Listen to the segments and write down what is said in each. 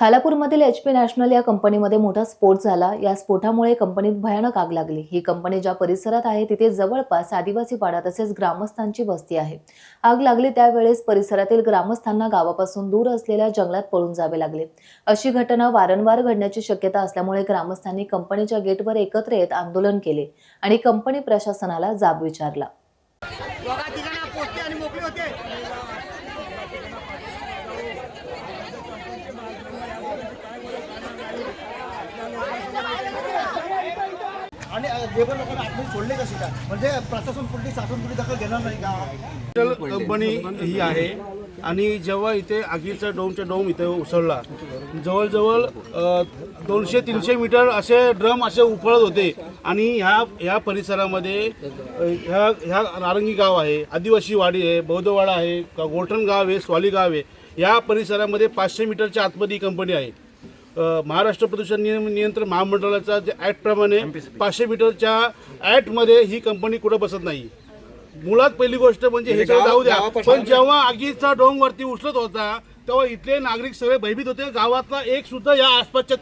खालापूरमधील HP national या कंपनीमध्ये मोठा स्फोट झाला। या स्फोटामुळे कंपनीत भयानक आग लागली। ही कंपनी ज्या परिसरात आहे तिथे जवळपास आदिवासी पाडा तसेच ग्रामस्थांची वस्ती आहे। आग लागली त्यावेळेस परिसरातील ग्रामस्थांना गावापासून दूर असलेल्या जंगलात पळून जावे लागले। अशी घटना वारंवार घडण्याची शक्यता असल्यामुळे ग्रामस्थांनी कंपनीच्या गेटवर एकत्र येत आंदोलन केले आणि कंपनी प्रशासनाला जाब विचारला। आणि लेबर लोकांना आतमध्ये सोडले कसे काय, म्हणजे प्रशासन कुठली शासन दखल घेणार नाही का? कंपनी ही आहे आणि जेव्हा इथे आगीचा डोम इथे उसळला, जवळजवळ 200-300 मीटर असे ड्रम असे उफळत होते आणि ह्या परिसरामध्ये ह्या नारंगी गाव आहे, आदिवासी वाडी आहे, बौद्धवाडा आहे, गोठण गाव आहे, स्वाली गाव आहे। या परिसरामध्ये 500 मीटरच्या आतमध्ये ही कंपनी आहे। महाराष्ट्र प्रदूषण नियंत्रण महामंडळाचा जे ॲक्टप्रमाणे 500 मीटरच्या ॲक्टमध्ये ही कंपनी कुठं बसत नाही। मुळात पहिली गोष्ट म्हणजे हे सगळं जाऊ द्या, पण जेव्हा आगीचा डोंग वरती उचलत होता तेव्हा इथले नागरिक सगळे भयभीत होते। गावातला एक सुद्धा या आसपासच्या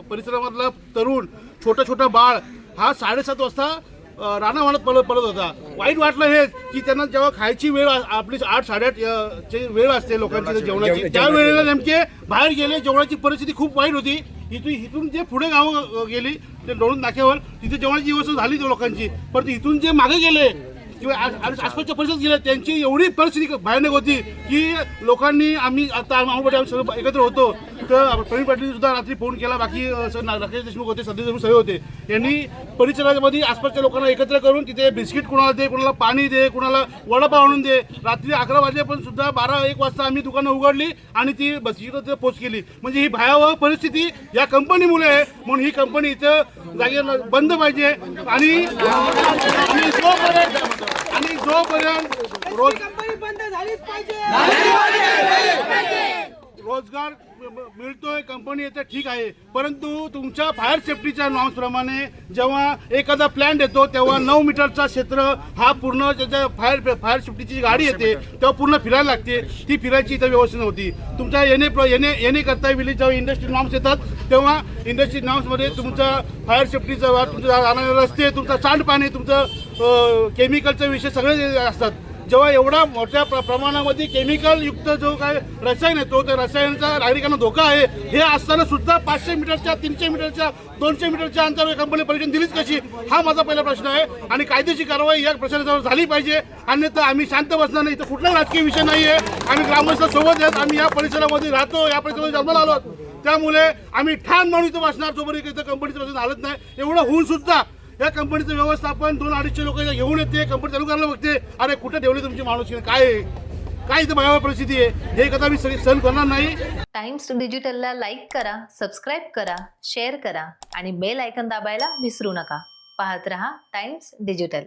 परिसरामधला तरुण छोटा बाळ हा 7:30 वाजता रानावनात पळत होता। वाईट वाटलं हे की त्यांना जेव्हा खायची वेळ आपली 8-8:30 ची वेळ असते लोकांची जेवणाची, त्या वेळेला नेमके बाहेर गेले। जेवणाची परिस्थिती खूप वाईट होती। इथून जे पुढे गावं गेली ते डोळून नाक्यावर तिथे जेवणाची व्यवस्था झाली त्या लोकांची, पण इथून जे मागे गेले किंवा आसपासच्या परिसरात गेले त्यांची एवढी परिस्थिती भयानक होती की लोकांनी आम्ही सर्व एकत्र होतो। तर प्रवीण पाटील सुद्धा रात्री फोन केला, बाकी राकेश देशमुख होते, सध्या देशमुख सगळे होते। यांनी परिसरामध्ये आसपासच्या लोकांना एकत्र करून तिथे बिस्किट कुणाला दे, कुणाला पाणी दे, कुणाला वडापाव आणून दे। रात्री 11 वाजले पण सुद्धा 12-1 वाजता आम्ही दुकानं उघडली आणि ती बसची पोच केली। म्हणजे ही भयावह परिस्थिती या कंपनीमुळे आहे, म्हणून ही कंपनी इथं जागेवर बंद पाहिजे आणि जोपर्यंत रोजगार मिळतोय कंपनी येते ठीक आहे, परंतु तुमच्या फायर सेफ्टीच्या नॉर्म्सप्रमाणे जेव्हा एखादा प्लॅन येतो तेव्हा 9 मीटरचा क्षेत्र हा पूर्ण त्याच्या फायर सेफ्टीची गाडी येते तेव्हा पूर्ण फिरायला लागते। ती फिरायची इथं व्यवस्था नव्हती। तुमच्या येणे करता वेळी जेव्हा इंडस्ट्री नॉर्म्स येतात तेव्हा इंडस्ट्री नॉर्म्समध्ये तुमचा फायर सेफ्टीचा तुमचा जाणारे रस्ते, तुमचा सांडपाणी, तुमचं केमिकलचा विषय सगळे असतात। जेव्हा एवढा मोठ्या प्रमाणामध्ये केमिकल युक्त जो काय रसायन येतो त्या रसायनाचा नागरिकांना धोका आहे, हे असताना सुद्धा 500 मीटरच्या 300 मीटरच्या 200 मीटरच्या अंतरावर कंपनी परमिशन दिलीच कशी, हा माझा पहिला प्रश्न आहे। आणि कायदेशीर कारवाई या प्रशासनावर झाली पाहिजे, अन्यथा आम्ही शांत बसणार नाही। इथं कुठलाही राजकीय विषय नाही आहे, आम्ही ग्रामस्थांसोबत आहेत, आम्ही या परिसरामध्ये राहतो, या परिसरामध्ये जन्माला आलो, त्यामुळे आम्ही ठाण म्हणून इथं बसणार जोपर्यंत इथं कंपनीचं प्रशासन हालत नाही। एवढं होऊन सुद्धा या कंपनीचं व्यवस्थापन 200-250 लोक घेऊन येते, कंपनी चालू करायला बघते। अरे कुठे ठेवली तुमची माणूस, काय इथं भयावह परिस्थिती आहे, हे कदा मी सहन करणार नाही। टाइम्स डिजिटलला लाईक करा, सबस्क्राईब करा, शेअर करा आणि बेल आयकॉन दाबायला विसरू नका। पाहत रहा टाइम्स डिजिटल।